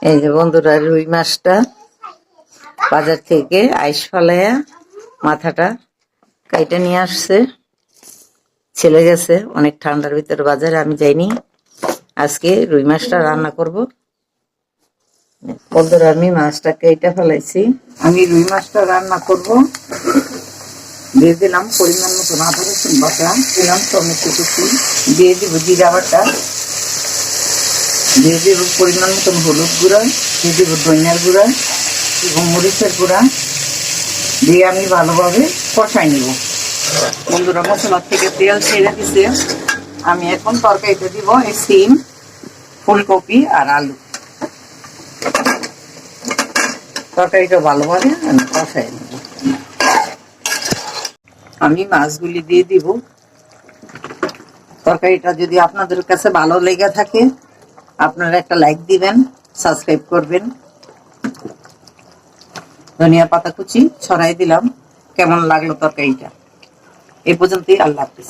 এই যে বন্ধুরা, রুই মাছটা বাজার থেকে আইস ফালাইয়া মাথাটা কাইটা নিয়ে আসছে। ছেলে গেছে অনেক ঠান্ডার ভিতরে বাজারে, আমি যাইনি। আজকে রুই মাছটা রান্না করব। বন্ধুরা, আমি মাছটা কেটে ফেলাইছি। আমি রুই মাছটা রান্না করব। দিয়ে দিলাম পরিমাণ মতো আদা রসুন বাটা, দিলাম টমেটো কুচি, দিয়ে দিব জিরা বাটা, দিয়ে দিব পরিমাণ মতন হলুদ গুঁড়া, দিয়ে দিব ধনিয়ার গুঁড়া এবং মরিচের গুঁড়া, দিয়ে আমি ভালোভাবে কষাই নিব। বন্ধুরা, মশলার থেকে তেল ছেড়ে দিতে আমি এখন তরকারিতে দিব এই সিম, ফুলকপি আর আলু। তরকারিটা ভালোভাবে আমি কষাই নেব। আমি মাছগুলি দিয়ে দিব। তরকারিটা যদি আপনাদের কাছে ভালো লেগে থাকে, আপনারা একটা লাইক দিবেন, সাবস্ক্রাইব করবেন। ধনিয়া পাতা কুচি ছড়াই দিলাম। কেমন লাগলো তরকারিটা? এই পর্যন্তই। আল্লাহ হাফেজ।